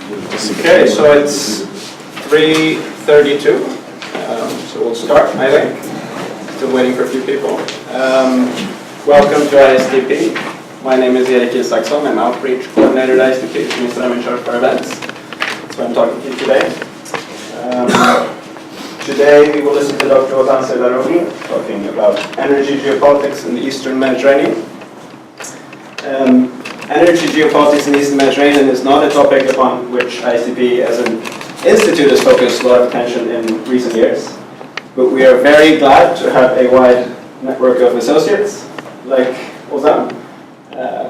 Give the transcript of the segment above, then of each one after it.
Okay, so it's 3:32, so we'll start, I think. Still waiting for a few people. Welcome to ISDP. My name is Erik Isaksson. I'm Outreach Coordinator at ISDP, which means that I'm in charge of our events. That's why I'm talking to you today. Today we will listen to Dr. Ozan Serdaroglu talking about energy geopolitics in the Eastern Mediterranean. Energy geopolitics in the Eastern Mediterranean is not a topic upon which ISDP as an institute has focused a lot of attention in recent years. But we are very glad to have a wide network of associates like Ozan,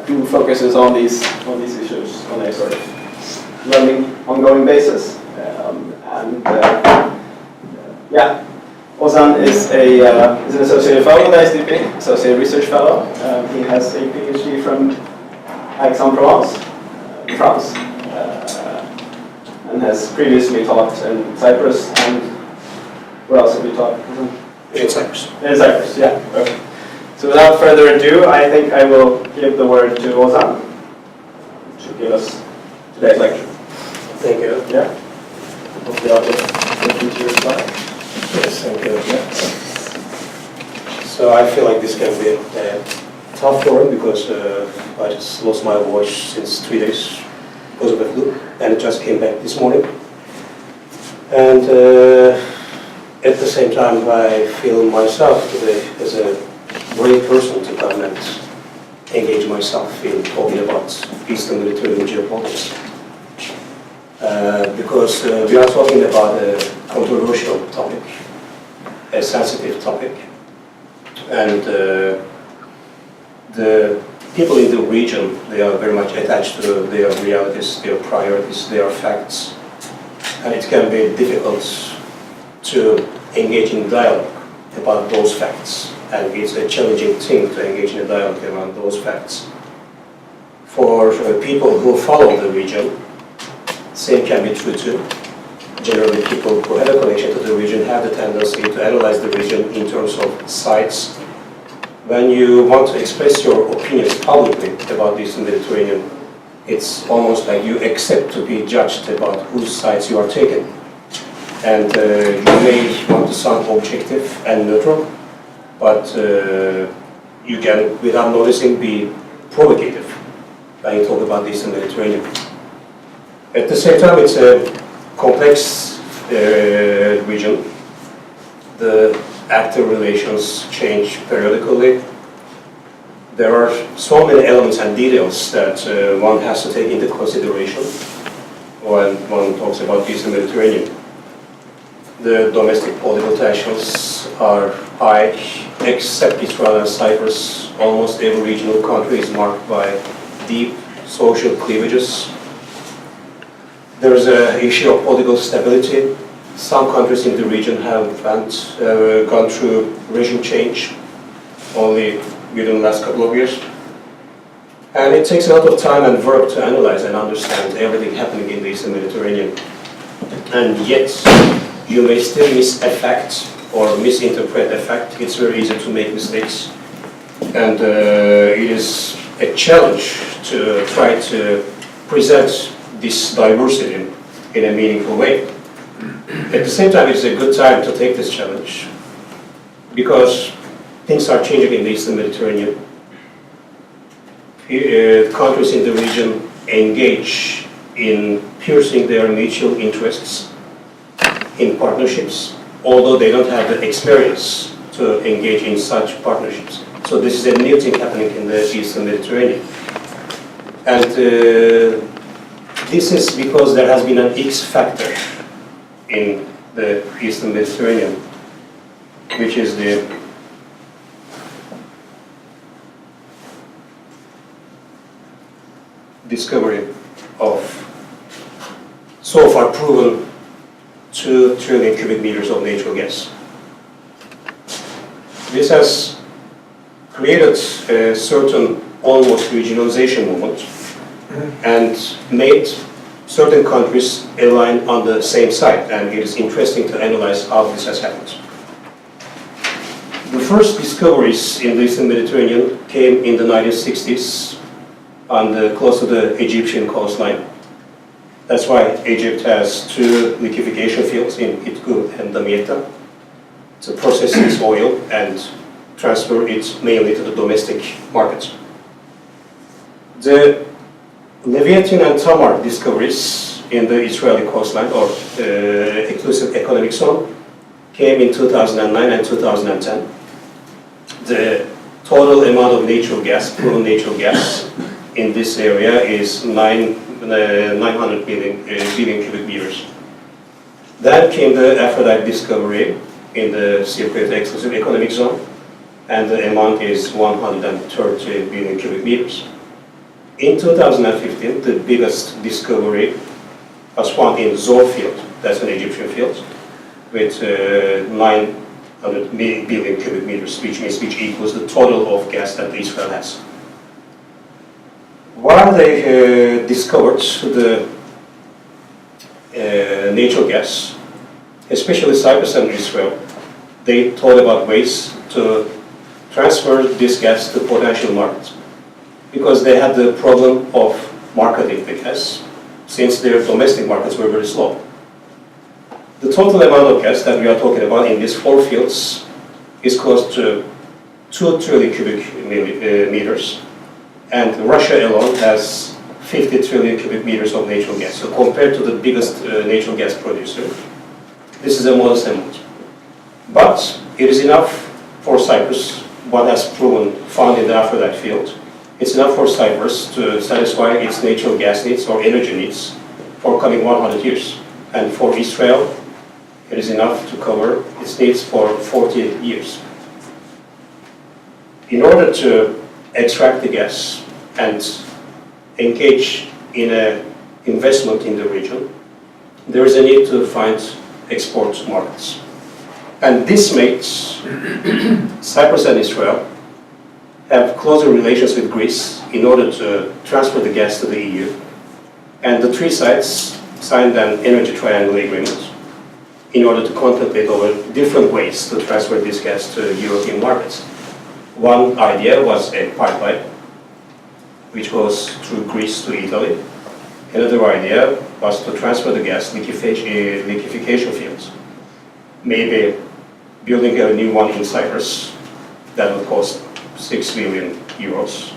who focuses on these issues on a sort of learning, ongoing basis. Ozan is an associate fellow at ISDP, associate research fellow. He has a PhD from Aix-en-Provence, in France, and has previously taught in Cyprus and where else have you taught? In Cyprus. In Cyprus, yeah. Okay. So without further ado, I think I will give the word to Ozan to give us today's lecture. Thank you. Yeah. Hopefully I'll just listen to your slide. Yes, thank you. Yeah. So I feel like this can be tough for him because I just lost my voice since 3 days because of the flu, and it just came back this morning. And at the same time, I feel myself today as a great person to come and engage myself in talking about Eastern Mediterranean geopolitics. Because we are talking about a controversial topic, a sensitive topic, and the people in the region, they are very much attached to their realities, their priorities, their facts, and it can be difficult to engage in dialogue about those facts, and it's a challenging thing to engage in a dialogue around those facts. For people who follow the region, same can be true too. Generally, people who have a connection to the region have the tendency to analyze the region in terms of sides. When you want to express your opinions publicly about the Eastern Mediterranean, it's almost like you accept to be judged about whose sides you are taking. And you may want to sound objective and neutral, but you can, without noticing, be provocative when you talk about the Eastern Mediterranean. At the same time, it's a complex region. The actor relations change periodically. There are so many elements and details that one has to take into consideration when one talks about the Eastern Mediterranean. The domestic political tensions are high, except Israel and Cyprus. Almost every regional country is marked by deep social cleavages. There is an issue of political stability. Some countries in the region have gone through regime change only within the last couple of years. And it takes a lot of time and work to analyze and understand everything happening in the Eastern Mediterranean. And yet, you may still miss a fact or misinterpret a fact. It's very easy to make mistakes. And it is a challenge to try to present this diversity in a meaningful way. At the same time, it's a good time to take this challenge because things are changing in the Eastern Mediterranean. Countries in the region engage in pursuing their mutual interests in partnerships, although they don't have the experience to engage in such partnerships. So this is a new thing happening in the Eastern Mediterranean. And this is because there has been an X factor in the Eastern Mediterranean, which is the discovery of so far proven 2 trillion cubic meters of natural gas. This has created a certain almost regionalization movement and made certain countries align on the same side, and it is interesting to analyze how this has happened. The first discoveries in the Eastern Mediterranean came in the 1960s close to the Egyptian coastline. That's why Egypt has two liquefaction fields in Itku and Damietta to process its oil and transfer it mainly to the domestic market. The Leviathan and Tamar discoveries in the Israeli coastline or exclusive economic zone came in 2009 and 2010. The total amount of natural gas, proven natural gas in this area is 900 billion cubic meters. Then came the Aphrodite discovery in the Cyprus exclusive economic zone, and the amount is 130 billion cubic meters. In 2015, the biggest discovery was found in Zohr field, that's an Egyptian field, with 900 billion cubic meters, which equals the total of gas that Israel has. While they discovered the natural gas, especially Cyprus and Israel, they thought about ways to transfer this gas to potential markets, because they had the problem of marketing the gas, since their domestic markets were very slow. The total amount of gas that we are talking about in these four fields is close to 2 trillion cubic meters, and Russia alone has 50 trillion cubic meters of natural gas. So compared to the biggest natural gas producer, this is a modest amount. But it is enough for Cyprus, what has proven found in the Aphrodite field. It's enough for Cyprus to satisfy its natural gas needs or energy needs for coming 100 years. And for Israel, it is enough to cover its needs for 40 years. In order to extract the gas and engage in an investment in the region, there is a need to find export markets. And this makes Cyprus and Israel have closer relations with Greece in order to transfer the gas to the EU. And the three sides signed an energy triangle agreement in order to contemplate over different ways to transfer this gas to European markets. One idea was a pipeline, which goes through Greece to Italy. Another idea was to transfer the gas liquefaction fields. Maybe building a new one in Cyprus that would cost 6 billion euros.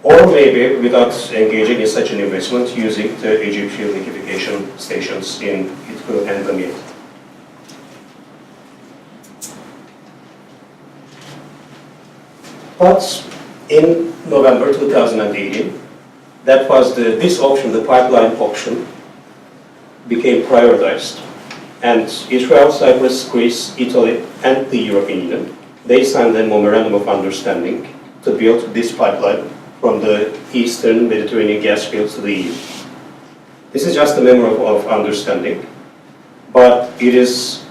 Or maybe, without engaging in such an investment, using the Egyptian liquefaction stations in Itku and Damietta. But in November 2018, that was this option, the pipeline option, became prioritized. And Israel, Cyprus, Greece, Italy, and the European Union, they signed a memorandum of understanding to build this pipeline from the eastern Mediterranean gas fields to the EU. This is just a memorandum of understanding, but it is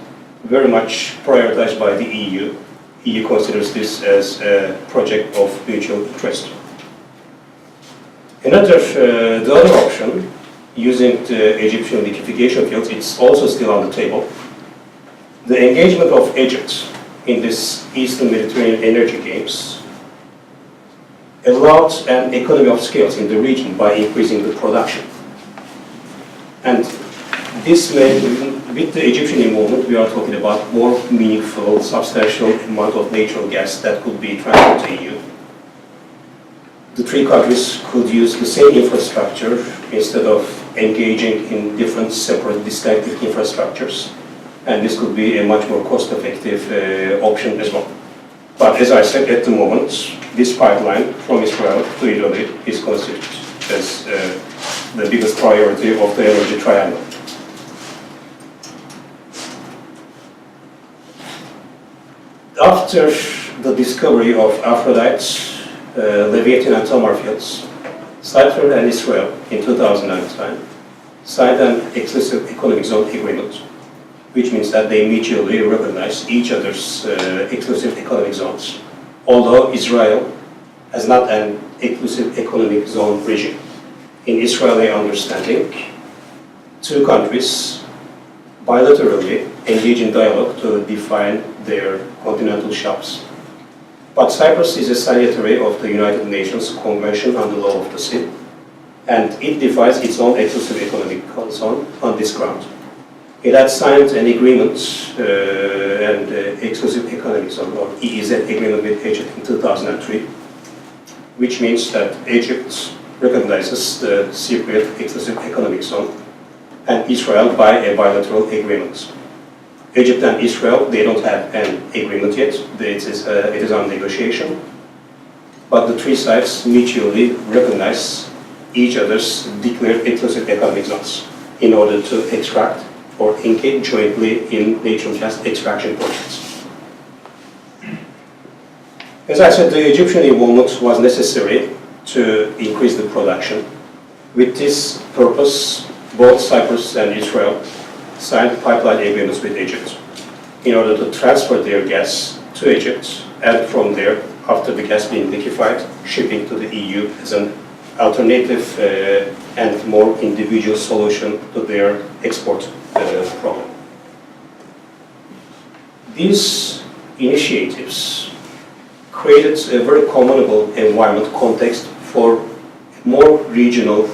very much prioritized by the EU. EU considers this as a project of mutual interest. The other option, using the Egyptian liquefaction fields, it's also still on the table. The engagement of Egypt in this Eastern Mediterranean energy games allowed an economy of scales in the region by increasing the production. And this made, with the Egyptian involvement, we are talking about more meaningful, substantial amount of natural gas that could be transferred to EU. The three countries could use the same infrastructure instead of engaging in different separate distinctive infrastructures. And this could be a much more cost-effective option as well. But as I said, at the moment, this pipeline from Israel to Italy is considered as the biggest priority of the energy triangle. After the discovery of Aphrodite, Leviathan and Tamar fields, Cyprus and Israel in 2009 signed an exclusive economic zone agreement, which means that they mutually recognize each other's exclusive economic zones, although Israel has not an exclusive economic zone regime. In Israeli understanding, two countries bilaterally engage in dialogue to define their continental shelves. But Cyprus is a signatory of the United Nations Convention on the Law of the Sea, and it defines its own exclusive economic zone on this ground. It had signed an agreement, and exclusive economic zone, or EEZ agreement with Egypt in 2003, which means that Egypt recognizes the Cypriot exclusive economic zone and Israel by a bilateral agreement. Egypt and Israel, they don't have an agreement yet. It is on negotiation. But the three sides mutually recognize each other's declared exclusive economic zones in order to extract or engage jointly in natural gas extraction projects. As I said, the Egyptian involvement was necessary to increase the production. With this purpose, both Cyprus and Israel signed pipeline agreements with Egypt in order to transfer their gas to Egypt, and from there, after the gas being liquefied, shipping to the EU as an alternative and more individual solution to their export problem. These initiatives created a very commonable environment context for more regional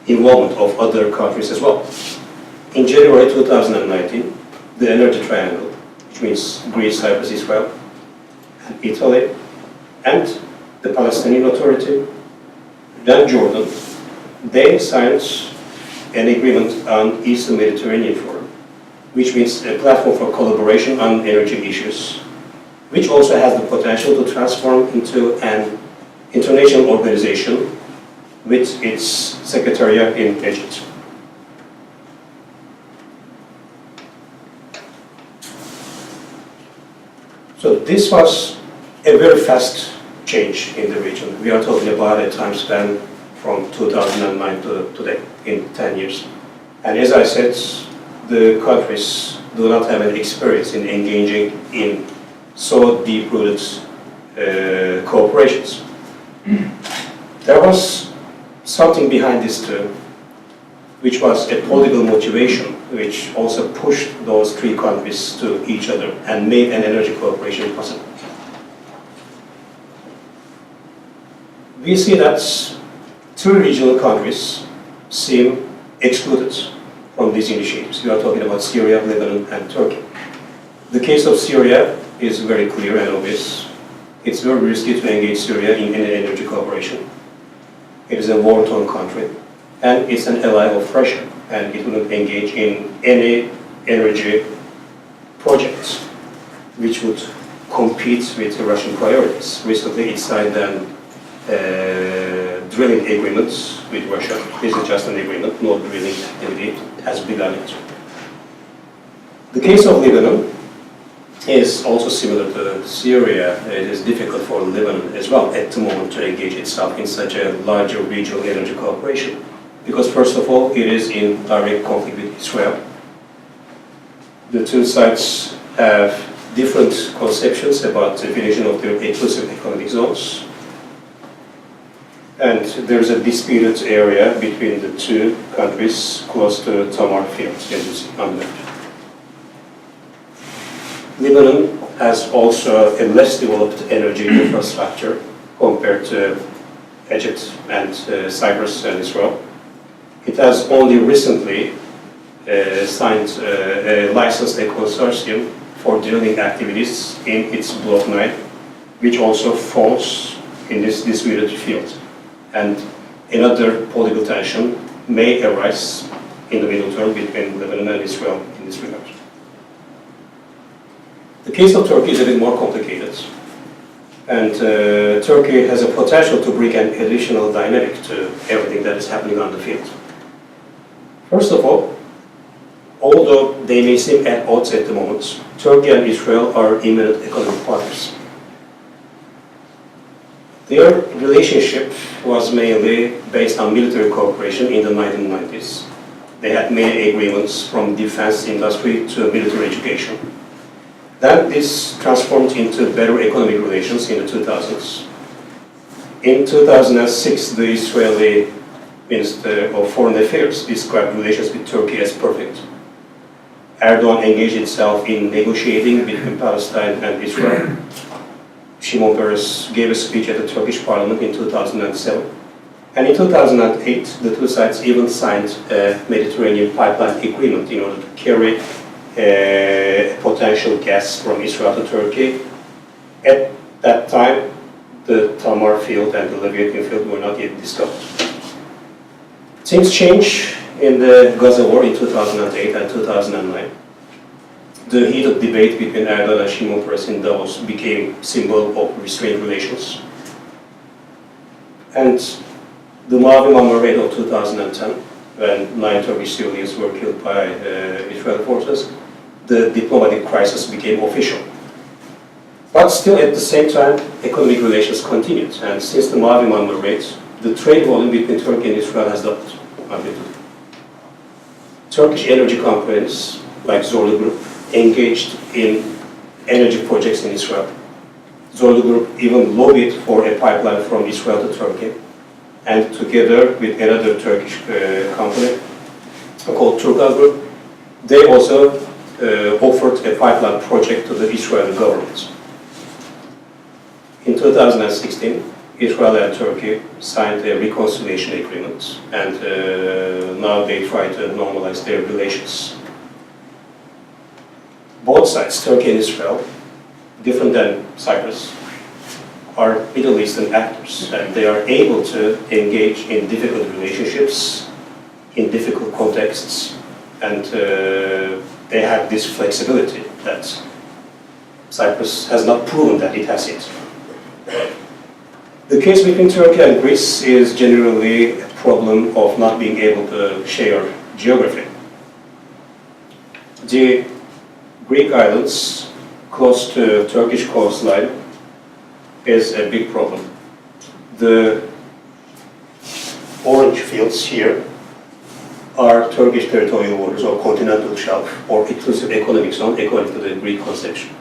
involvement of other countries as well. In January 2019, the Energy Triangle, which means Greece, Cyprus, Israel, and Italy, and the Palestinian Authority, then Jordan, they signed an agreement on Eastern Mediterranean Forum, which means a platform for collaboration on energy issues, which also has the potential to transform into an international organization with its secretariat in Egypt. So this was a very fast change in the region. We are talking about a time span from 2009 to today, in 10 years. And as I said, the countries do not have an experience in engaging in so deep-rooted cooperations. There was something behind this too, which was a political motivation, which also pushed those three countries to each other and made an energy cooperation possible. We see that two regional countries seem excluded from these initiatives. We are talking about Syria, Lebanon, and Turkey. The case of Syria is very clear and obvious. It's very risky to engage Syria in any energy cooperation. It is a war-torn country, and it's an ally of Russia, and it wouldn't engage in any energy projects which would compete with the Russian priorities. Recently, it signed drilling agreements with Russia. This is just an agreement, no drilling activity has begun yet. The case of Lebanon is also similar to Syria. It is difficult for Lebanon as well at the moment to engage itself in such a larger regional energy cooperation. Because first of all, it is in direct conflict with Israel. The two sides have different conceptions about the definition of their exclusive economic zones. And there's a disputed area between the two countries close to Tamar fields, as you see on the map. Lebanon has also a less developed energy infrastructure compared to Egypt and Cyprus and Israel. It has only recently licensed a consortium for drilling activities in its Block 9, which also falls in this disputed field. And another political tension may arise in the middle term between Lebanon and Israel in this regard. The case of Turkey is a bit more complicated, and Turkey has a potential to bring an additional dynamic to everything that is happening on the field. First of all, although they may seem at odds at the moment, Turkey and Israel are imminent economic partners. Their relationship was mainly based on military cooperation in the 1990s. They had many agreements from defense industry to military education. Then this transformed into better economic relations in the 2000s. In 2006, the Israeli Minister of Foreign Affairs described relations with Turkey as perfect. Erdogan engaged itself in negotiating between Palestine and Israel. Shimon Peres gave a speech at the Turkish parliament in 2007. And in 2008, the two sides even signed a Mediterranean pipeline agreement in order to carry potential gas from Israel to Turkey. At that time, the Tamar field and the Leviathan field were not yet discovered. Things changed in the Gaza war in 2008 and 2009. The heated debate between Erdogan and Shimon Peres in Davos became a symbol of restrained relations. And the Mavi Marmara raid of 2010, when 9 Turkish civilians were killed by Israeli forces, the diplomatic crisis became official. But still, at the same time, economic relations continued. And since the Mavi Marmara raid, the trade volume between Turkey and Israel has doubled. Turkish energy companies like Zorlu Group engaged in energy projects in Israel. Zorlu Group even lobbied for a pipeline from Israel to Turkey, and together with another Turkish company called Turkal Group, they also offered a pipeline project to the Israeli government. In 2016, Israel and Turkey signed a reconciliation agreement, and now they try to normalize their relations. Both sides, Turkey and Israel, different than Cyprus, are Middle Eastern actors, and they are able to engage in difficult relationships, in difficult contexts, and they have this flexibility that Cyprus has not proven that it has it. The case between Turkey and Greece is generally a problem of not being able to share geography. The Greek islands close to Turkish coastline is a big problem. The orange fields here are Turkish territorial waters or continental shelf or exclusive economic zone according to the Greek conception.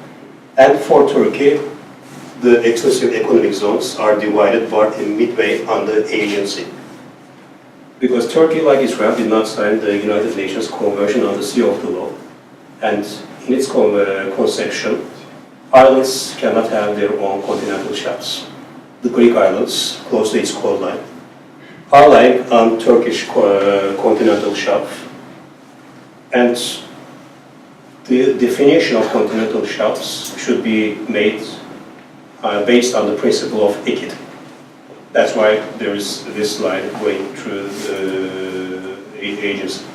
And for Turkey, the exclusive economic zones are divided by a midway on the Aegean Sea. Because Turkey, like Israel, did not sign the United Nations Convention on the Sea of the Law, and in its conception, islands cannot have their own continental shelves. The Greek islands, close to its coastline, are lying on Turkish continental shelf, and the definition of continental shelves should be made based on the principle of equity. That's why there is this line going through the Aegean Sea.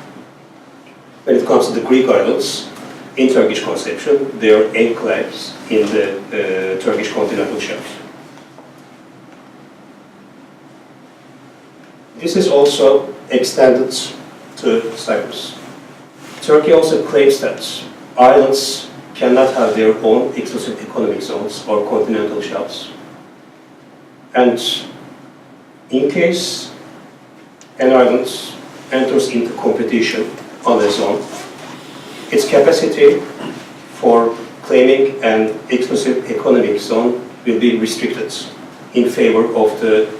When it comes to the Greek islands, in Turkish conception, they are enclaves in the Turkish continental shelf. This is also extended to Cyprus. Turkey also claims that islands cannot have their own exclusive economic zones or continental shelves. And in case an island enters into competition on a zone, its capacity for claiming an exclusive economic zone will be restricted in favor of the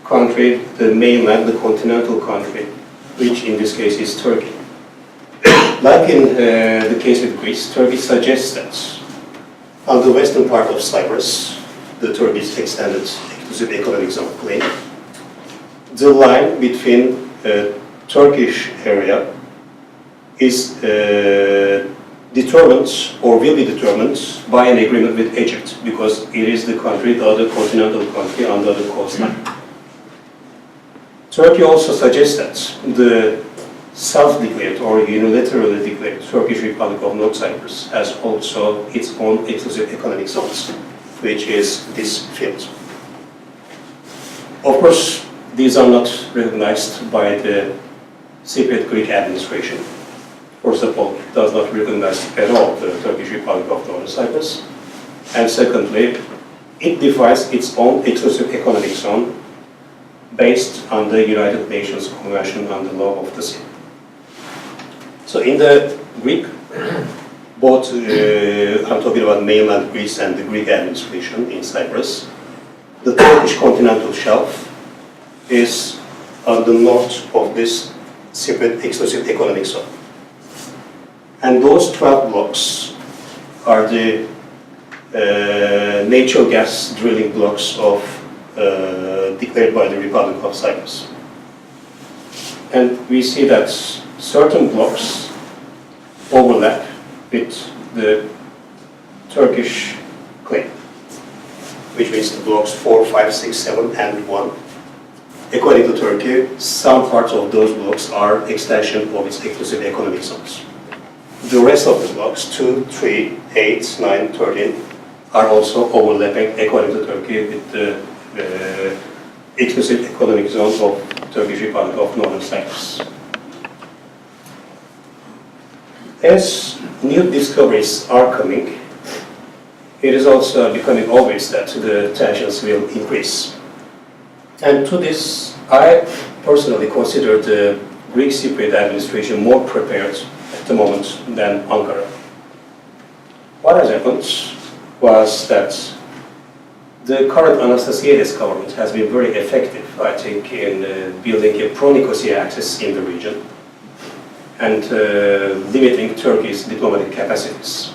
country, the mainland, the continental country, which in this case is Turkey. Like in the case with Greece, Turkey suggests that on the western part of Cyprus, the Turkish extended exclusive economic zone claim, the line between Turkish area is determined or will be determined by an agreement with Egypt, because it is the country, the other continental country on the other coastline. Turkey also suggests that the self-declared or unilaterally declared Turkish Republic of North Cyprus has also its own exclusive economic zones, which is this field. Of course, these are not recognized by the Cypriot Greek administration. First of all, it does not recognize at all the Turkish Republic of North Cyprus. And secondly, it defines its own exclusive economic zone based on the United Nations Convention on the Law of the Sea. So in the Greek, both, I'm talking about mainland Greece and the Greek administration in Cyprus, the Turkish continental shelf is on the north of this Cypriot exclusive economic zone. And those 12 blocks are the natural gas drilling blocks of declared by the Republic of Cyprus. And we see that certain blocks overlap with the Turkish claim, which means the blocks 4, 5, 6, 7, and 1. According to Turkey, some parts of those blocks are extension of its exclusive economic zones. The rest of the blocks, 2, 3, 8, 9, 13, are also overlapping, according to Turkey, with the exclusive economic zone of Turkish Republic of Northern Cyprus. As new discoveries are coming, it is also becoming obvious that the tensions will increase. And to this, I personally consider the Greek Cypriot administration more prepared at the moment than Ankara. What has happened was that the current Anastasiades government has been very effective, I think, in building a pro-Nicosia axis in the region and limiting Turkey's diplomatic capacities.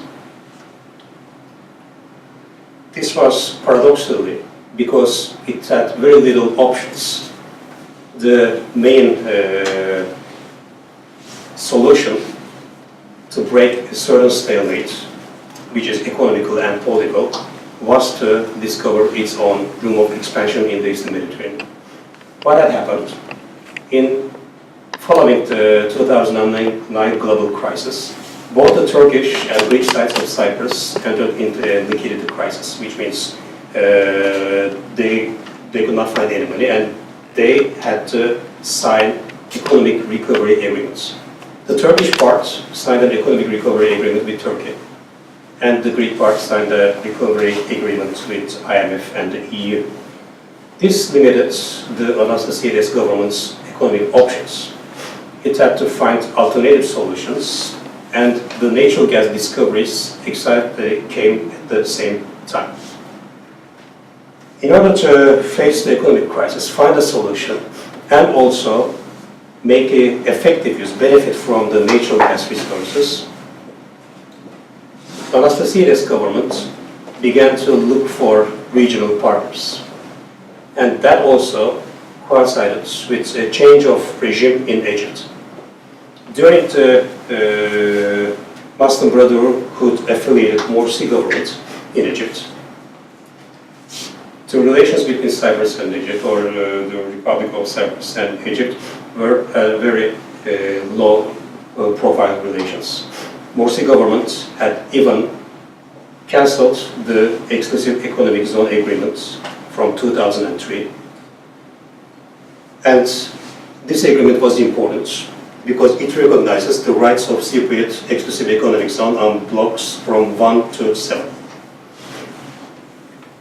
This was paradoxically because it had very little options. The main solution to break a certain stalemate, which is economical and political, was to discover its own room of expansion in the Eastern Mediterranean. What had happened? Following the 2009 global crisis, both the Turkish and Greek sides of Cyprus entered into a liquidity crisis, which means they could not find any money and they had to sign economic recovery agreements. The Turkish part signed an economic recovery agreement with Turkey, and the Greek part signed a recovery agreement with IMF and the EU. This limited the Anastasiades government's economic options. It had to find alternative solutions, and the natural gas discoveries came at the same time. In order to face the economic crisis, find a solution, and also make an effective use, benefit from the natural gas resources, Anastasiades government began to look for regional partners. And that also coincided with a change of regime in Egypt. During the Muslim Brotherhood-affiliated Morsi government in Egypt, the relations between Cyprus and Egypt, or the Republic of Cyprus and Egypt, were very low-profile relations. Morsi government had even cancelled the exclusive economic zone agreements from 2003. And this agreement was important because it recognizes the rights of Cypriot exclusive economic zone on blocks from 1 to 7.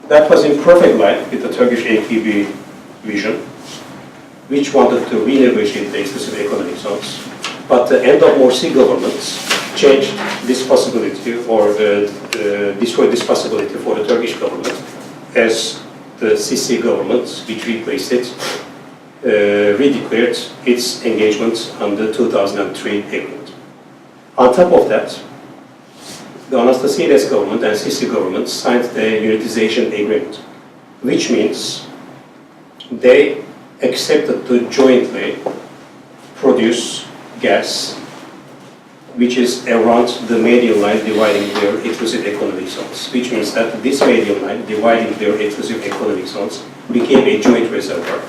That was in perfect line with the Turkish AKP vision, which wanted to renegotiate the exclusive economic zones. But the end of Morsi government changed this possibility, or destroyed this possibility for the Turkish government, as the Sisi government, which replaced it, redeclared its engagement on the 2003 agreement. On top of that, the Anastasiades government and Sisi government signed the unitization agreement, which means they accepted to jointly produce gas, which is around the median line dividing their exclusive economic zones, which means that this median line dividing their exclusive economic zones became a joint reservoir,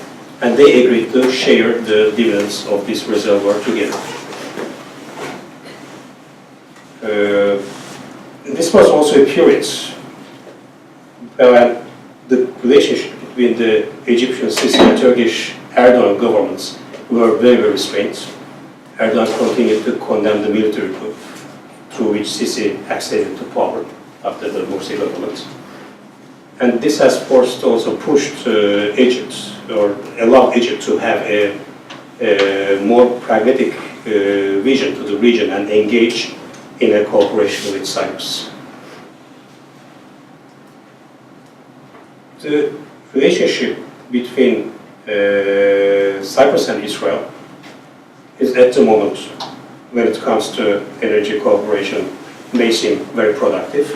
and they agreed to share the dividends of this reservoir together. This was also a period when the relationship between the Egyptian Sisi and Turkish Erdogan governments were very, very strained. Erdogan continued to condemn the military coup through which Sisi acceded to power after the Morsi government. And this has also pushed Egypt, or allowed Egypt to have a more pragmatic vision to the region and engage in a cooperation with Cyprus. The relationship between Cyprus and Israel is at the moment, when it comes to energy cooperation, may seem very productive,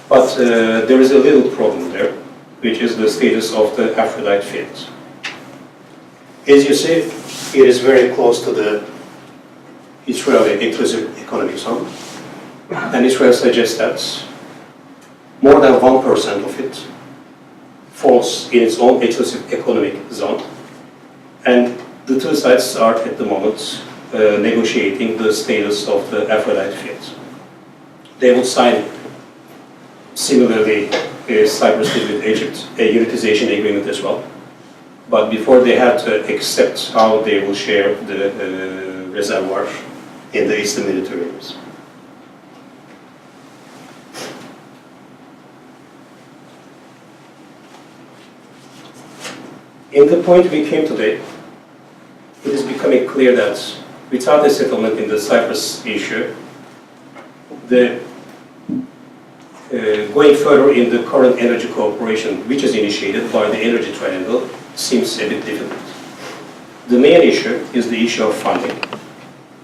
but there is a little problem there. which is the status of the Aphrodite field. As you see, it is very close to the Israeli exclusive economic zone, and Israel suggests that more than 1% of it falls in its own exclusive economic zone, and the two sides are at the moment negotiating the status of the Aphrodite field. They will sign, similarly, Cyprus did with Egypt, a unitization agreement as well. But before they have to accept how they will share the reservoir in the Eastern Mediterranean. In the point we came today, it is becoming clear that without a settlement in the Cyprus issue, going further in the current energy cooperation, which is initiated by the Energy Triangle, seems a bit difficult. The main issue is the issue of funding.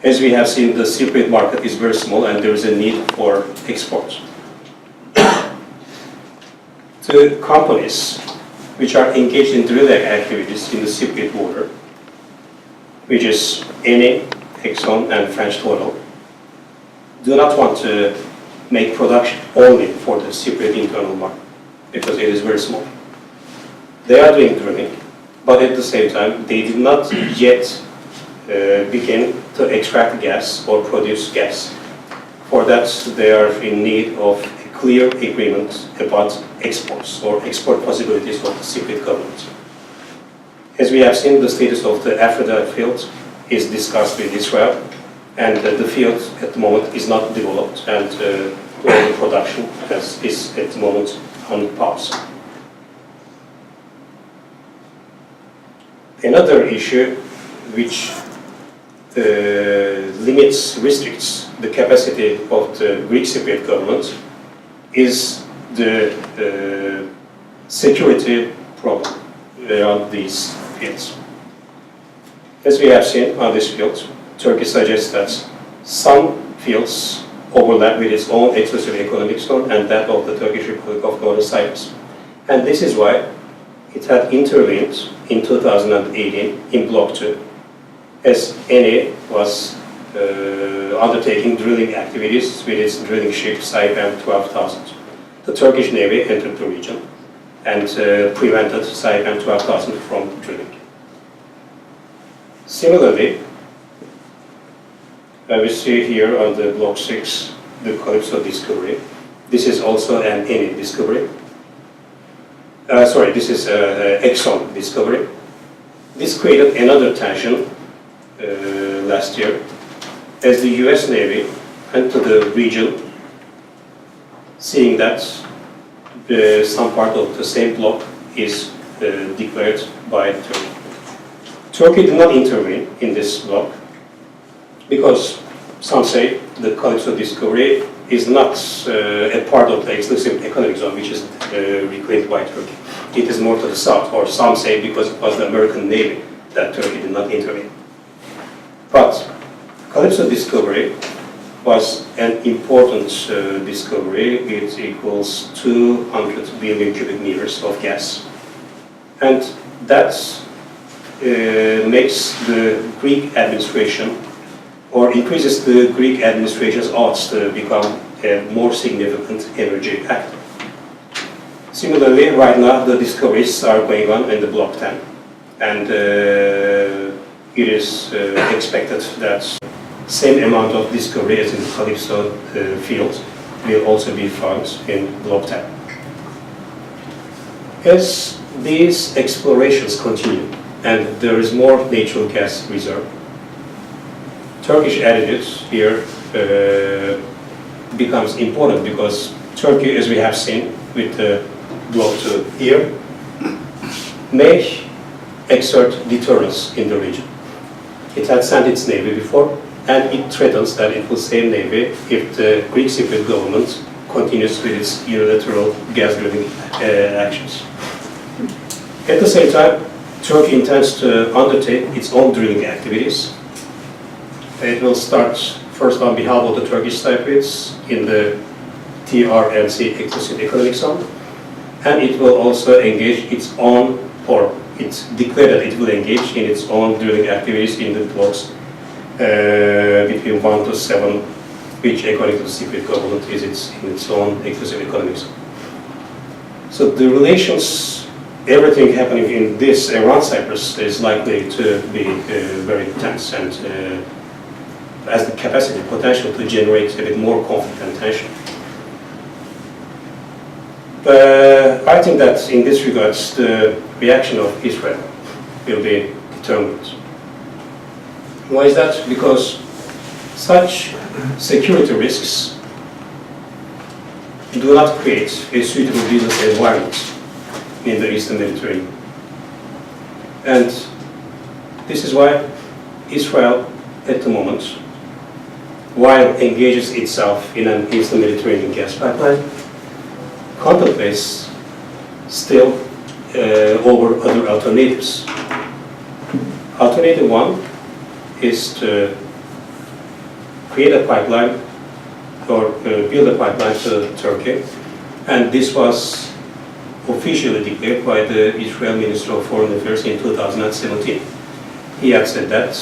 As we have seen, the Cypriot market is very small and there is a need for export. The companies which are engaged in drilling activities in the Cypriot border, which is Eni, Exxon and French Total, do not want to make production only for the Cypriot internal market because it is very small. They are doing drilling, but at the same time they did not yet begin to extract gas or produce gas. For that they are in need of a clear agreement about exports or export possibilities of the Cypriot government. As we have seen, the status of the Aphrodite field is discussed with Israel, and the field at the moment is not developed, and oil production is at the moment on pause. Another issue which restricts the capacity of the Greek Cypriot government is the security problem around these fields. As we have seen on this field, Turkey suggests that some fields overlap with its own exclusive economic zone and that of the Turkish Republic of Northern Cyprus. And this is why it had intervened in 2018 in Block 2, as Eni was undertaking drilling activities with its drilling ship Cyprus 12,000. The Turkish Navy entered the region and prevented Cyprus 12,000 from drilling. Similarly, we see here on the Block 6, the Calypso discovery. This is also an Eni discovery. This is Exxon discovery. This created another tension last year, as the US Navy went to the region, seeing that some part of the same block is declared by Turkey. Turkey did not intervene in this block because some say the Calypso discovery is not a part of the exclusive economic zone, which is reclaimed by Turkey. It is more to the south, or some say because it was the American Navy that Turkey did not intervene. But Calypso discovery was an important discovery. It equals 200 billion cubic meters of gas. And that makes the Greek administration, or increases the Greek administration's odds to become a more significant energy actor. Similarly, right now the discoveries are going on in the Block 10, and it is expected that same amount of discovery as in the Calypso field will also be found in Block 10. As these explorations continue and there is more natural gas reserve, Turkish attitude here becomes important because Turkey, as we have seen with the Block 2 here, may exert deterrence in the region. It had sent its navy before, and it threatens that it will send navy if the Greek Cypriot government continues with its unilateral gas drilling actions. At the same time, Turkey intends to undertake its own drilling activities. It will start first on behalf of the Turkish Cypriots in the TRNC exclusive economic zone, and it will also engage its own, or it's declared that it will engage in its own drilling activities in the blocks between 1 to 7, which according to the Cypriot government is in its own exclusive economic zone. So the relations, everything happening in this around Cyprus is likely to be very tense and has the capacity, potential to generate a bit more conflict and tension. I think that in this regards, the reaction of Israel will be determined. Why is that? Because such security risks do not create a suitable business environment in the Eastern Mediterranean. And this is why Israel, at the moment, while engages itself in an Eastern Mediterranean gas pipeline, contemplates still over other alternatives. Alternative one is to create a pipeline or build a pipeline to Turkey, and this was officially declared by the Israel Minister of Foreign Affairs in 2017. He had said that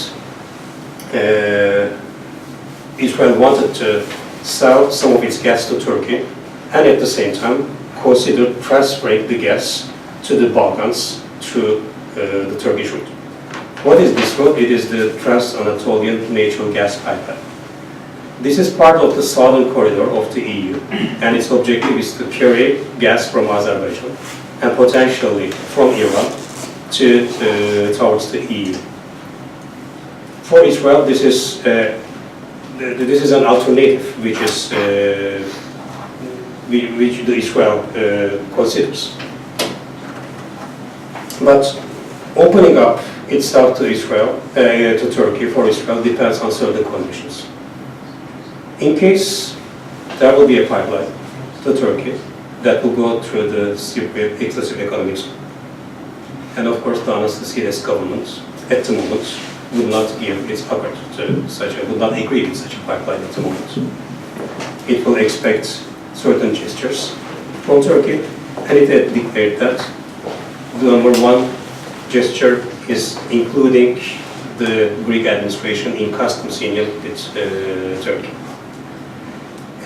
Israel wanted to sell some of its gas to Turkey and at the same time consider transferring the gas to the Balkans through the Turkish route. What is this route? It is the Trans-Anatolian Natural Gas Pipeline. This is part of the southern corridor of the EU, and its objective is to carry gas from Azerbaijan and potentially from Iran towards the EU. For Israel, this is an alternative which the Israel considers. But opening up itself to Israel, to Turkey for Israel depends on certain conditions. In case there will be a pipeline to Turkey that will go through the Cypriot exclusive economic zone, and of course the Anastasiades government at the moment would not give its support to such a, would not agree with such a pipeline at the moment. It will expect certain gestures from Turkey, and it had declared that the number one gesture is including the Greek administration in customs union with Turkey.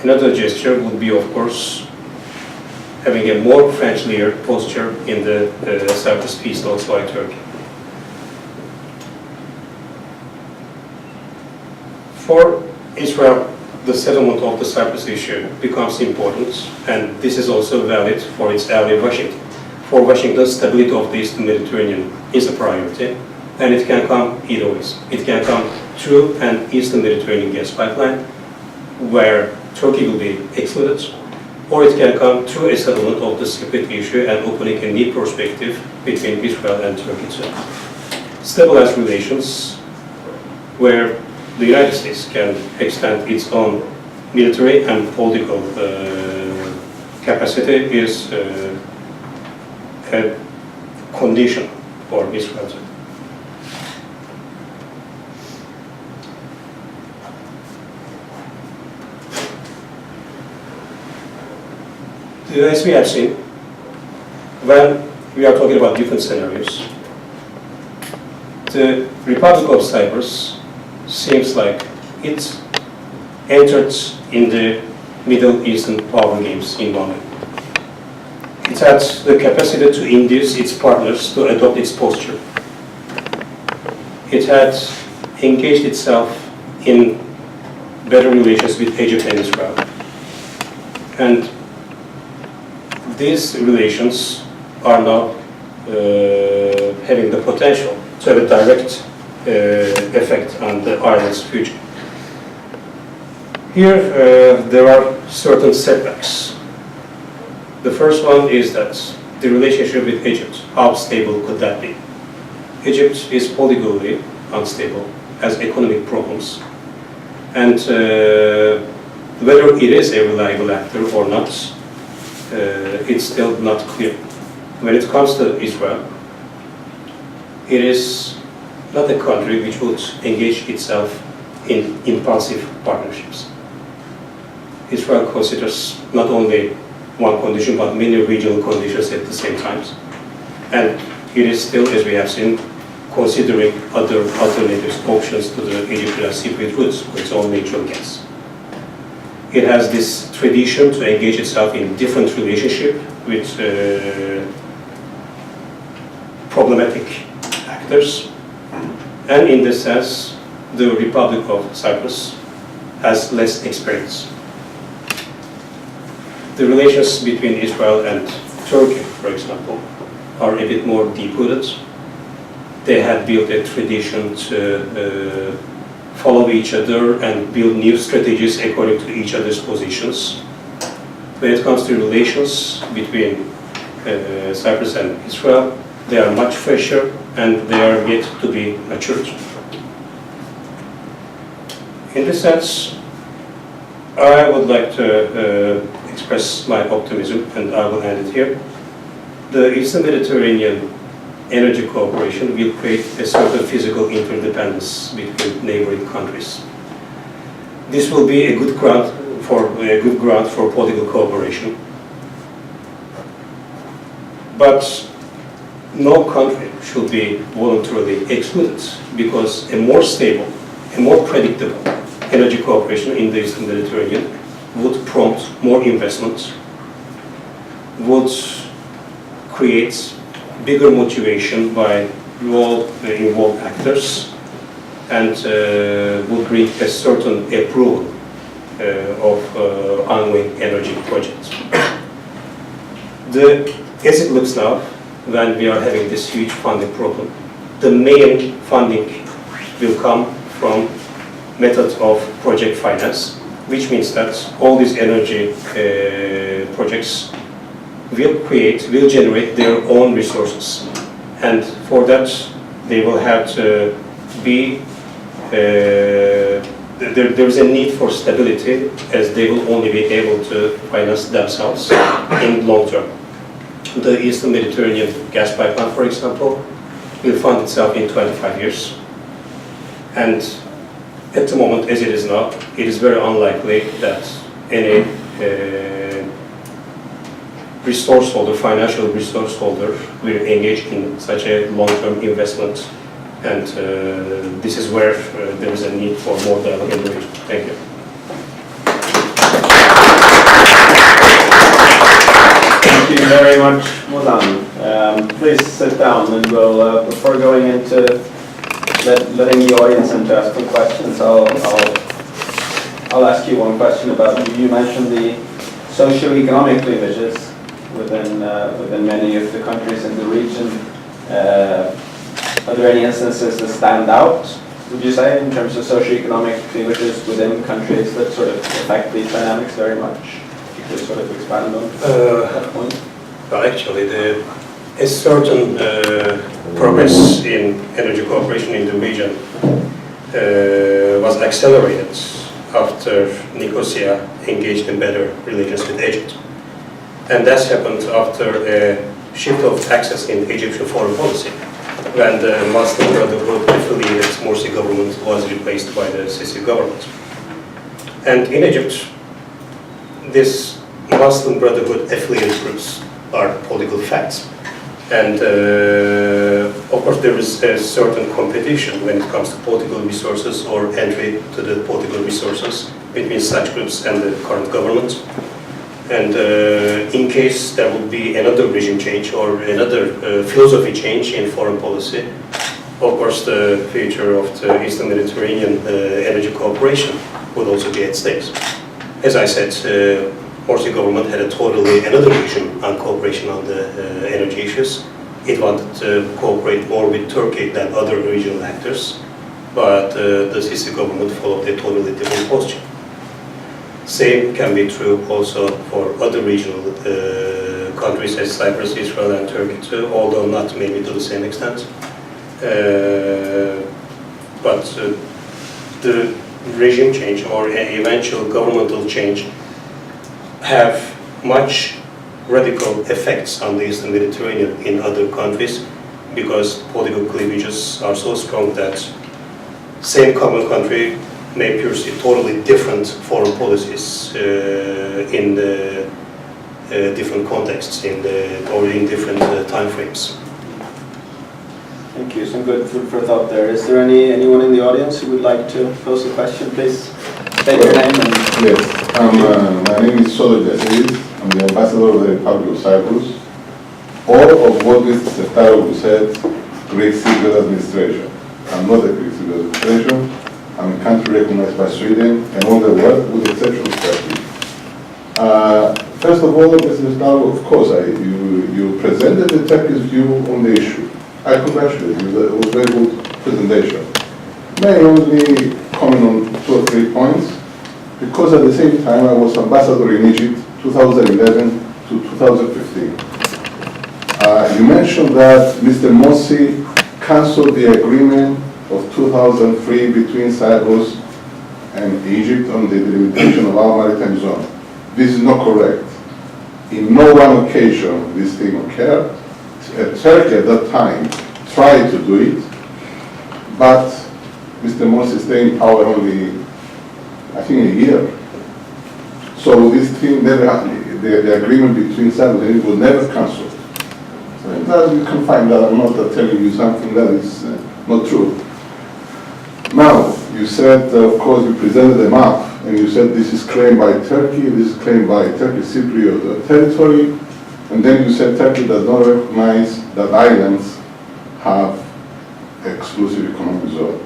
Another gesture would be, of course, having a more friendlier posture in the Cyprus peace talks by Turkey. For Israel, the settlement of the Cyprus issue becomes important, and this is also valid for its ally Washington. For Washington, stability of the Eastern Mediterranean is a priority, and it can come either ways. It can come through an Eastern Mediterranean gas pipeline, where Turkey will be excluded, or it can come through a settlement of the Cypriot issue and opening a new perspective between Israel and Turkey to stabilize relations, where the United States can extend its own military and political capacity is a condition for Israel. As we have seen, when we are talking about different scenarios, the Republic of Cyprus seems like it entered in the Middle Eastern power games in one way. It had the capacity to induce its partners to adopt its posture. It had engaged itself in better relations with Egypt and Israel. And these relations are now having the potential to have a direct effect on the island's future. Here there are certain setbacks. The first one is that the relationship with Egypt, how stable could that be? Egypt is politically unstable, has economic problems, and whether it is a reliable actor or not, it's still not clear. When it comes to Israel, it is not a country which would engage itself in impulsive partnerships. Israel considers not only one condition, but many regional conditions at the same time. And it is still, as we have seen, considering other alternatives, options to the Egyptian and Cypriot routes with its own natural gas. It has this tradition to engage itself in different relationship with problematic actors, and in this sense, the Republic of Cyprus has less experience. The relations between Israel and Turkey, for example, are a bit more deep-rooted. They had built a tradition to follow each other and build new strategies according to each other's positions. When it comes to relations between Cyprus and Israel, they are much fresher and they are yet to be matured. In this sense, I would like to express my optimism, and I will end it here. The Eastern Mediterranean energy cooperation will create a certain physical interdependence between neighboring countries. This will be a good ground for political cooperation. But no country should be voluntarily excluded, because a more stable, a more predictable energy cooperation in the Eastern Mediterranean would prompt more investment, would create bigger motivation by all involved actors, and would bring a certain approval of ongoing energy projects. As it looks now, when we are having this huge funding problem, the main funding will come from method of project finance, which means that all these energy projects will generate their own resources. And for that, they will have to be, there is a need for stability, as they will only be able to finance themselves in long term. The Eastern Mediterranean gas pipeline, for example, will fund itself in 25 years. And at the moment, as it is now, it is very unlikely that any resource holder, financial resource holder, will engage in such a long-term investment. And this is where there is a need for more dialogue in the region. Thank you. Thank you very much, Ozan. Please sit down, and we'll, before going into letting the audience in to ask some questions, I'll ask you one question about, you mentioned the socio-economic cleavages within many of the countries in the region. Are there any instances that stand out, would you say, in terms of socio-economic cleavages within countries that sort of affect these dynamics very much? If you could sort of expand on that point. Well, actually, a certain progress in energy cooperation in the region was accelerated after Nicosia engaged in better relations with Egypt. And that's happened after a shift of access in Egyptian foreign policy, when the Muslim Brotherhood affiliated Morsi government was replaced by the Sisi government. And in Egypt, this Muslim Brotherhood affiliated groups are political facts. And of course there is a certain competition when it comes to political resources or entry to the political resources between such groups and the current government. And in case there would be another regime change or another philosophy change in foreign policy, of course the future of the Eastern Mediterranean energy cooperation would also be at stake. As I said, Morsi government had another vision on cooperation on the energy issues. It wanted to cooperate more with Turkey than other regional actors, but the Sisi government followed a totally different posture. Same can be true also for other regional countries as Cyprus, Israel and Turkey too, although not maybe to the same extent. But the regime change or eventual governmental change have much radical effects on the Eastern Mediterranean in other countries, because political cleavages are so strong that same common country may pursue totally different foreign policies in the different contexts or in different time frames. Thank you. Some good food for thought there. Is there anyone in the audience who would like to pose a question, please? State your name and... Yes, my name is Serdaroglu. I'm the ambassador of the Republic of Cyprus. All of what Mr. Serdaroglu said Greek civil administration. I'm not a Greek civil administration. I'm a country recognized by Sweden and all the world, with the exception of Turkey. First of all, Mr. Serdaroglu, of course, you presented the Turkish view on the issue. I congratulate you. It was a very good presentation. May I only comment on 2 or 3 points? Because at the same time I was ambassador in Egypt 2011 to 2015. You mentioned that Mr. Morsi cancelled the agreement of 2003 between Cyprus and Egypt on the delimitation of our maritime zone. This is not correct. In no one occasion this thing occurred. Turkey at that time tried to do it, but Mr. Morsi stayed in power only, I think, a year. So this thing never happened. The agreement between Cyprus and Egypt was never cancelled. So that you can find that. I'm not telling you something that is not true. Now, you said, of course, you presented a map, and you said this is claimed by Turkey, this is claimed by Turkish Cypriot territory, and then you said Turkey does not recognize that islands have exclusive economic zone.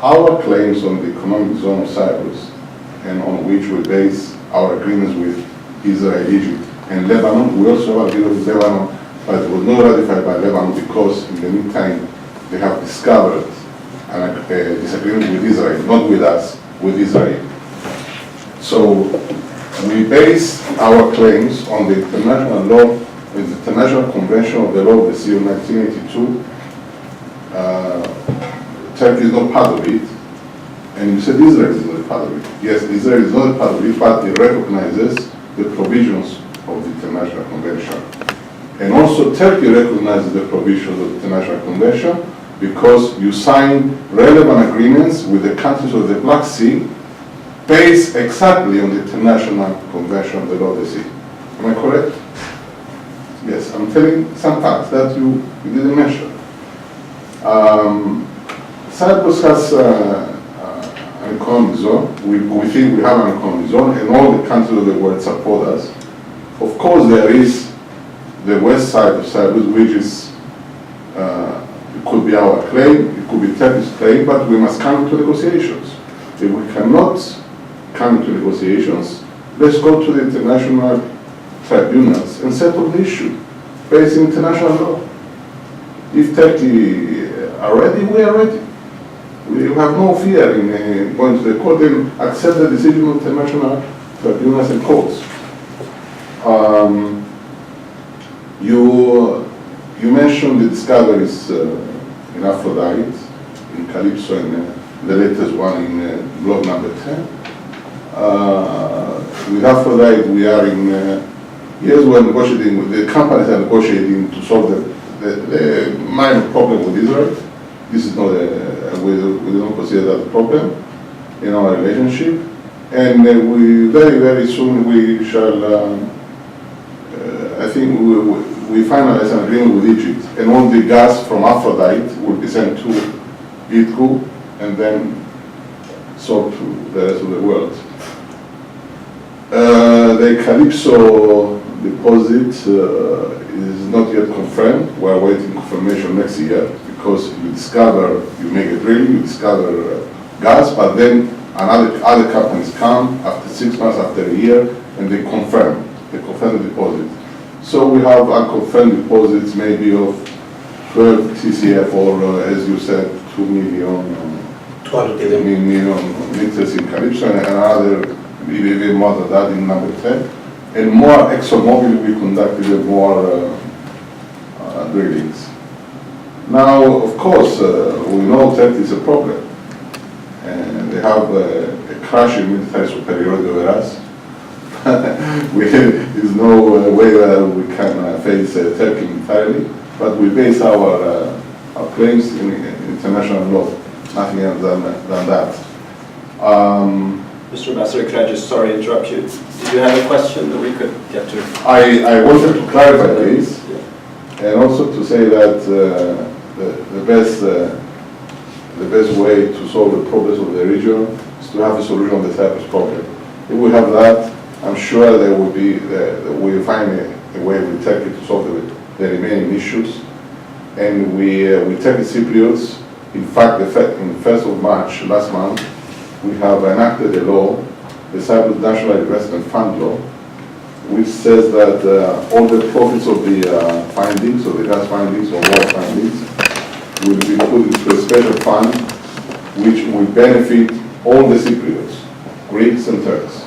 Our claims on the economic zone of Cyprus, and on which we base our agreements with Israel, Egypt, and Lebanon, we also have agreement with Lebanon, but it was not ratified by Lebanon because in the meantime they have discovered a disagreement with Israel, not with us, with Israel. So we base our claims on the international law, the International Convention of the Law of the Sea of 1982. Turkey is not part of it, and you said Israel is not a part of it. Yes, Israel is not a part of it, but it recognizes the provisions of the International Convention. And also Turkey recognizes the provisions of the International Convention because you signed relevant agreements with the countries of the Black Sea based exactly on the International Convention of the Law of the Sea. Am I correct? Yes, I'm telling some facts that you didn't mention. Cyprus has an economic zone. We think we have an economic zone, and all the countries of the world support us. Of course, there is the west side of Cyprus, which is, it could be our claim, it could be Turkish claim, but we must come to negotiations. If we cannot come to negotiations, let's go to the international tribunals and settle the issue based on international law. If Turkey are ready, we are ready. We have no fear in going to the court and accept the decision of international tribunals and courts. You mentioned the discoveries in Aphrodite, in Calypso, and the latest one in block number 10. With Aphrodite, we are in years we're negotiating with the companies are negotiating to solve the minor problem with Israel. This is not we don't consider that a problem in our relationship, and we very soon we shall. I think we finalize an agreement with Egypt, and all the gas from Aphrodite will be sent to Idku and then sold to the rest of the world. The Calypso deposit is not yet confirmed. We are waiting confirmation next year because you make a drill, you discover gas, but then other companies come after 6 months, after a year, and they confirm the deposit. So we have unconfirmed deposits maybe of 12 TCF or, as you said, 2 million, 200 million liters in Calypso, and another even more than that in number 10. And more ExxonMobil, we conducted more drillings. Now, of course, we know Turkey is a problem, and they have a crushing military superiority over us. There's no way that we can face Turkey entirely, but we base our claims in international law, nothing else than that. Mr. Ambassador, could I just, sorry to interrupt you, did you have a question that we could get to? I wanted to clarify this, and also to say that the best way to solve the problems of the region is to have a solution of the Cyprus problem. If we have that, I'm sure there will be, we'll find a way with Turkey to solve the remaining issues. And we Turkey Cypriots, in fact, in 1st of March last month, we have enacted a law, the Cyprus National Investment Fund law, which says that all the profits of the findings, of the gas findings or oil findings, will be put into a special fund which will benefit all the Cypriots, Greeks and Turks.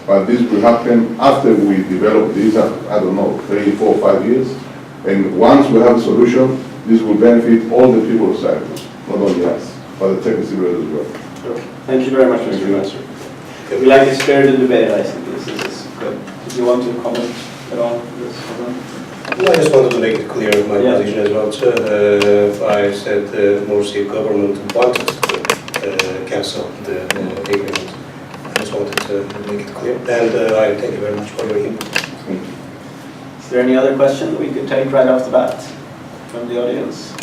But this will happen after we develop this, I don't know, 3, 4, 5 years. And once we have a solution, this will benefit all the people of Cyprus, not only us, but the Turkish Cypriots as well. Okay. Thank you very much, Mr. Ambassador. We like the spirit of debate, I think this is good. Did you want to comment at all on this? No, I just wanted to make it clear my position as well. I said the Morsi government wanted to cancel the agreement. I just wanted to make it clear. And I thank you very much for your input. Is there any other question that we could take right off the bat from the audience?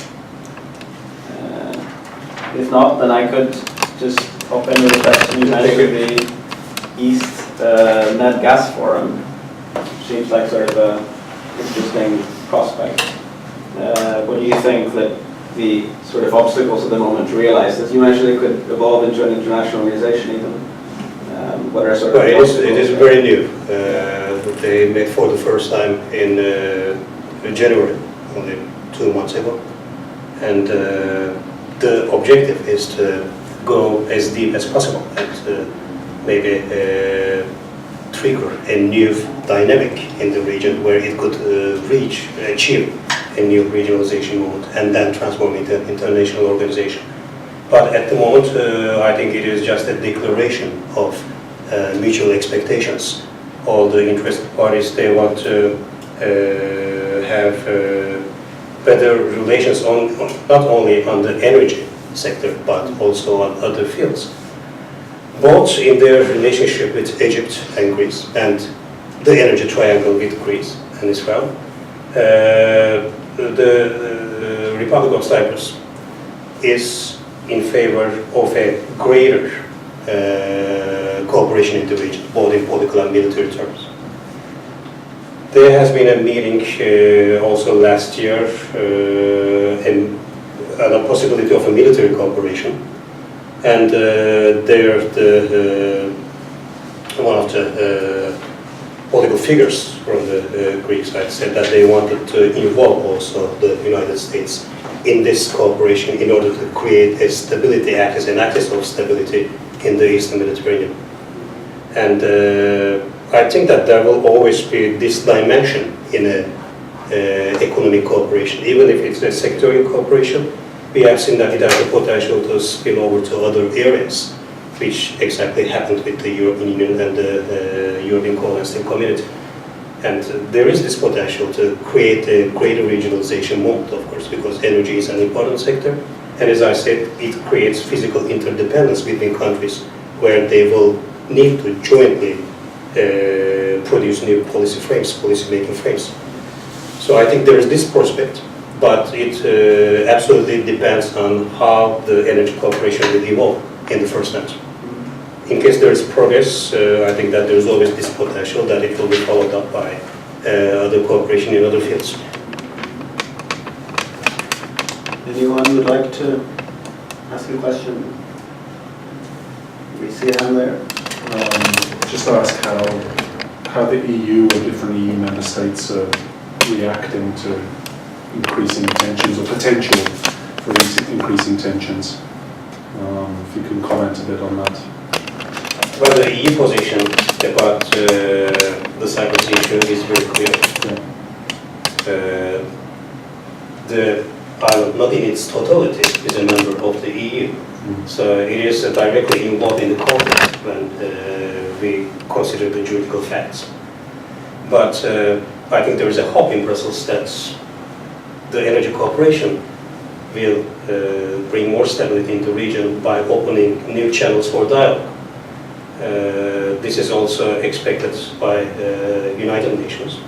If not, then I could just hop into the question you mentioned, the East Med Gas Forum. Seems like sort of an interesting prospect. What do you think that the sort of obstacles at the moment to realize this? You mentioned it could evolve into an international organization even. What are sort of it is very new. They met for the first time in January, only 2 months ago. And the objective is to go as deep as possible and maybe trigger a new dynamic in the region where it could achieve a new regionalization mode and then transform into an international organization. But at the moment, I think it is just a declaration of mutual expectations. All the interested parties, they want to have better relations not only on the energy sector, but also on other fields. Both in their relationship with Egypt and Greece, and the energy triangle with Greece and Israel. The Republic of Cyprus is in favor of a greater cooperation in the region, both in political and military terms. There has been a meeting also last year and the possibility of a military cooperation. And one of the political figures from the Greek side said that they wanted to involve also the United States in this cooperation in order to create a stability axis, an axis of stability in the Eastern Mediterranean. And I think that there will always be this dimension in economic cooperation, even if it's a sectorial cooperation. We have seen that it has the potential to spill over to other areas, which exactly happened with the European Union and the European Coal-Steel Community. And there is this potential to create a greater regionalization mode, of course, because energy is an important sector. And as I said, it creates physical interdependence between countries where they will need to jointly produce new policy frames, policy-making frames. So I think there is this prospect, but it absolutely depends on how the energy cooperation will evolve in the first hand. In case there is progress, I think that there is always this potential that it will be followed up by other cooperation in other fields. Anyone would like to ask a question? We see a hand there. Just ask how the EU or different EU member states are reacting to increasing tensions or potential for increasing tensions. If you can comment a bit on that. Well, the EU position about the Cyprus issue is very clear. Yeah. The island, not in its totality, is a member of the EU. So it is directly involved in the conflict when we consider the juridical facts. But I think there is a hope in Brussels that the energy cooperation will bring more stability in the region by opening new channels for dialogue. This is also expected by United Nations.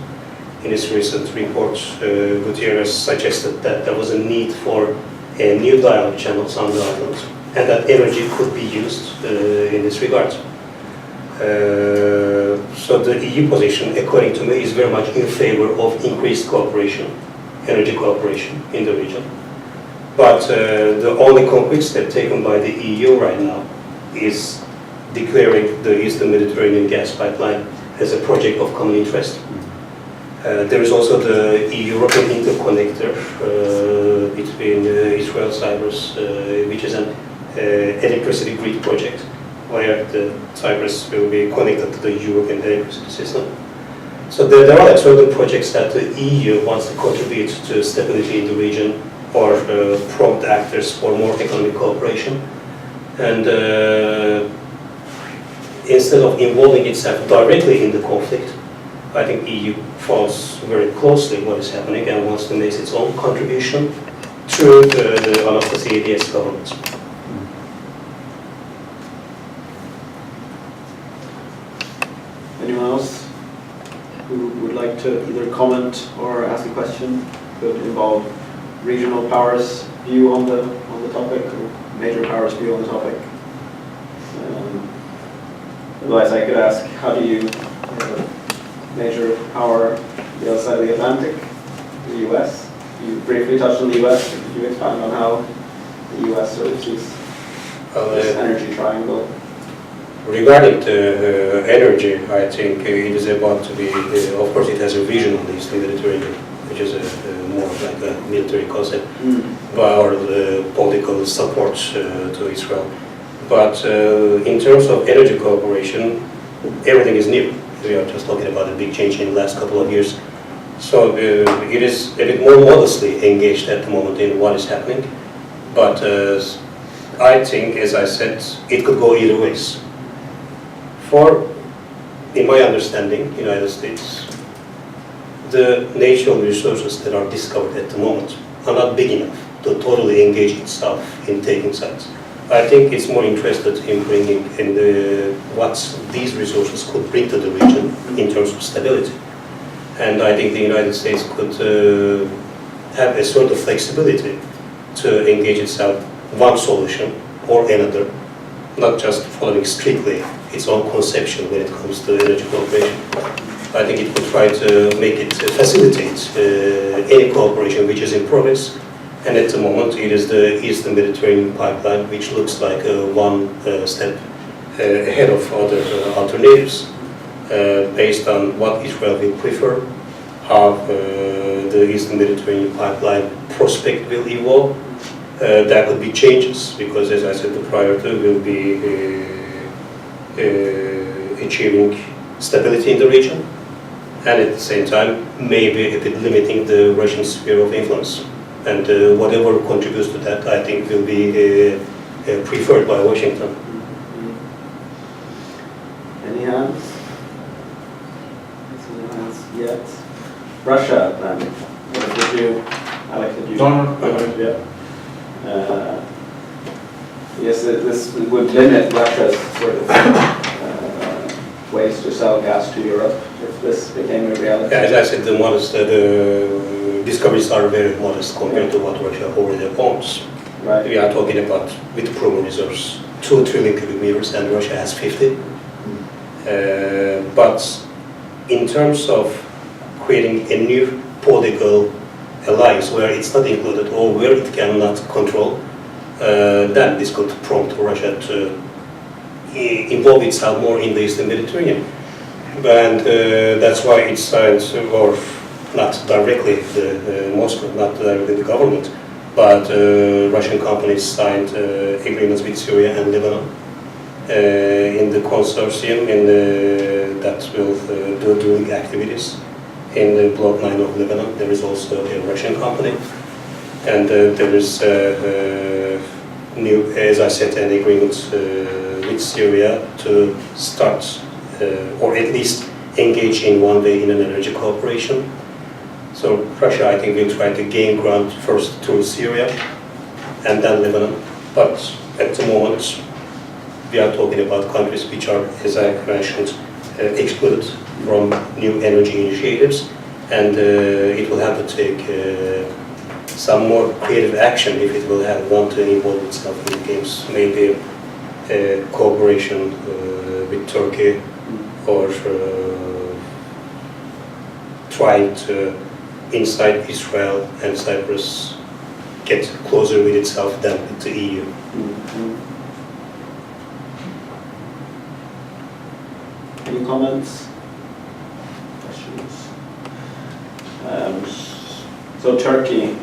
In its recent report, Guterres suggested that there was a need for new dialogue channels on the island, and that energy could be used in this regard. So the EU position, according to me, is very much in favor of increased cooperation, energy cooperation in the region. But the only concrete step taken by the EU right now is declaring the Eastern Mediterranean gas pipeline as a project of common interest. There is also the European interconnector between Israel, Cyprus, which is an electricity grid project, where the Cyprus will be connected to the European electricity system. So there are certain projects that the EU wants to contribute to stability in the region or prompt actors for more economic cooperation. And instead of involving itself directly in the conflict, I think EU follows very closely what is happening and wants to make its own contribution through the Anastasiades government. Anyone else who would like to either comment or ask a question? Could involve regional powers' view on the topic, or major powers' view on the topic. Otherwise, I could ask, how do you, major power the other side of the Atlantic, the U.S.? You briefly touched on the U.S. Could you expand on how the U.S. sort of sees this energy triangle? Regarding the energy, I think it is about to be, of course it has a vision on the Eastern Mediterranean, which is more like a military concept, or the political support to Israel. But in terms of energy cooperation, everything is new. We are just talking about a big change in the last couple of years. So it is a bit more modestly engaged at the moment in what is happening. But I think, as I said, it could go either ways. In my understanding, United States, the natural resources that are discovered at the moment are not big enough to totally engage itself in taking sides. I think it's more interested in bringing in what these resources could bring to the region in terms of stability. And I think the United States could have a sort of flexibility to engage itself one solution or another, not just following strictly its own conception when it comes to energy cooperation. I think it could try to make it facilitate any cooperation which is in progress. And at the moment, it is the Eastern Mediterranean pipeline, which looks like one step ahead of other alternatives, based on what Israel will prefer, how the Eastern Mediterranean pipeline prospect will evolve. There could be changes, because as I said, the priority will be achieving stability in the region, and at the same time, maybe a bit limiting the Russian sphere of influence. And whatever contributes to that, I think, will be preferred by Washington. Any hands? No hands yet. Russia, then. Did you, Alex, did you? No. Yeah. Yes, this would limit Russia's sort of ways to sell gas to Europe if this became a reality. Yeah, as I said, the discoveries are very modest compared to what Russia already owns. Right. We are talking about, with proven reserves, 2 trillion cubic meters, and Russia has 50. But in terms of creating a new political alliance where it's not included or where it cannot control, then this could prompt Russia to involve itself more in the Eastern Mediterranean. And that's why it signed, or not directly Moscow, not directly the government, but Russian companies signed agreements with Syria and Lebanon in the consortium that will do drilling activities in the Block 9 of Lebanon. There is also a Russian company, and there is new, as I said, an agreement with Syria to start, or at least engage in one way in an energy cooperation. So Russia, I think, will try to gain ground first through Syria and then Lebanon. But at the moment, we are talking about countries which are, as I mentioned, excluded from new energy initiatives, and it will have to take some more creative action if it will want to involve itself in the games. Maybe cooperation with Turkey, or trying to, inside Israel and Cyprus, get closer with itself than with the EU. Any comments? Questions? So Turkey,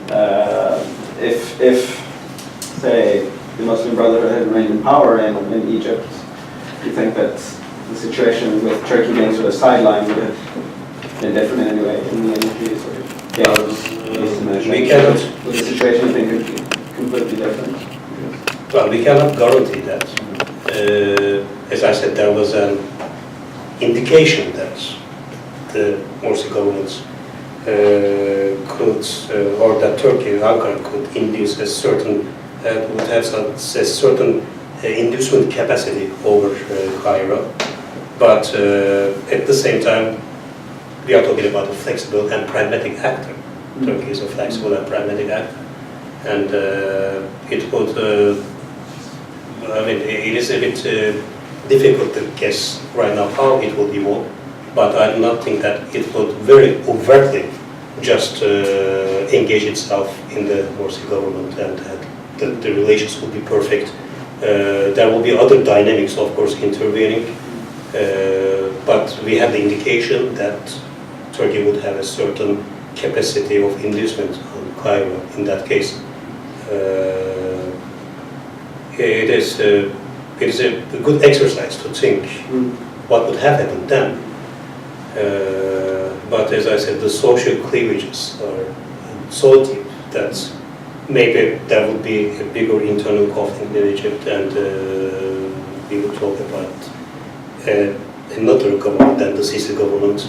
if say the Muslim Brotherhood had remained in power in Egypt, do you think that the situation with Turkey being sort of sidelined would have been different in any way in the energy sort of We cannot. Would the situation, I think, would be completely different? Well, we cannot guarantee that. As I said, there was an indication that the Morsi government could, or that Turkey, Ankara could induce a certain, would have a certain inducement capacity over Cairo. But at the same time, we are talking about a flexible and pragmatic actor. Turkey is a flexible and pragmatic actor. And it would, I mean, it is a bit difficult to guess right now how it will evolve, but I do not think that it would very overtly just engage itself in the Morsi government, and that the relations will be perfect. There will be other dynamics, of course, intervening, but we have the indication that Turkey would have a certain capacity of inducement on Cairo in that case. It is a good exercise to think what would have happened then. But as I said, the social cleavages are so deep that maybe there would be a bigger internal conflict in Egypt, and we would talk about another government than the Sisi government.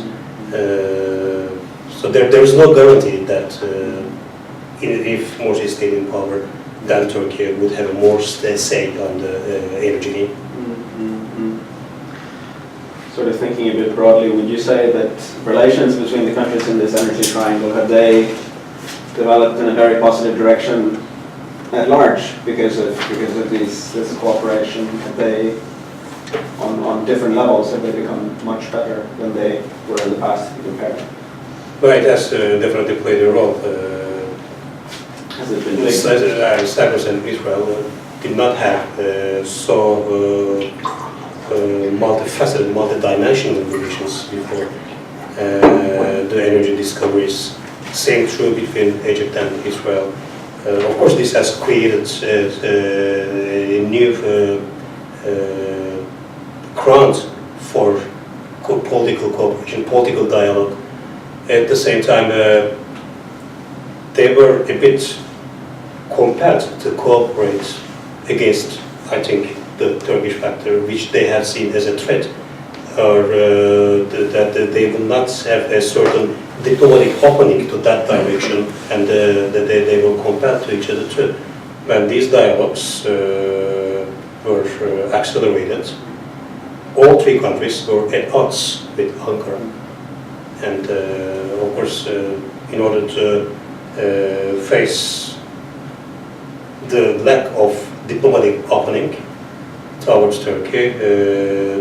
So there is no guarantee that if Morsi stayed in power, then Turkey would have a more say on the energy game. Sort of thinking a bit broadly, would you say that relations between the countries in this energy triangle, have they developed in a very positive direction at large because of this cooperation? Have they, on different levels, have they become much better than they were in the past, if you compare? Well, it has definitely played a role. Has it been big? Cyprus and Israel did not have so multifaceted, multidimensional relations before the energy discoveries. Same true between Egypt and Israel. Of course, this has created a new ground for political cooperation, political dialogue. At the same time, they were a bit compelled to cooperate against, I think, the Turkish factor, which they have seen as a threat, or that they will not have a certain diplomatic opening to that direction, and that they were compelled to each other too. When these dialogues were accelerated, all three countries were at odds with Ankara. And of course, in order to face the lack of diplomatic opening towards Turkey,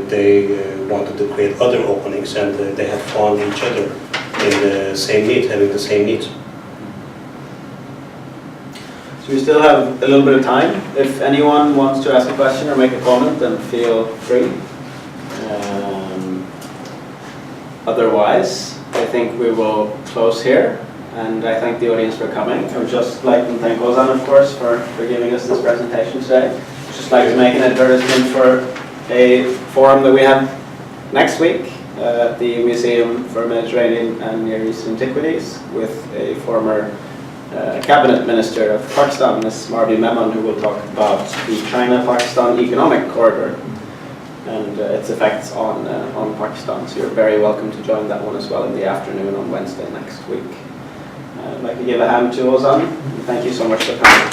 they wanted to create other openings, and they have found each other in the same need, having the same needs. So we still have a little bit of time. If anyone wants to ask a question or make a comment, then feel free. Otherwise, I think we will close here, and I thank the audience for coming. I would just like to thank Ozan, of course, for giving us this presentation today. I'd just like to make an advertisement for a forum that we have next week at the Museum for Mediterranean and Near East Antiquities, with a former cabinet minister of Pakistan, Ms. Mardi Memon, who will talk about the China-Pakistan economic corridor and its effects on Pakistan. So you're very welcome to join that one as well in the afternoon on Wednesday next week. I'd like to give a hand to Ozan. Thank you so much for coming.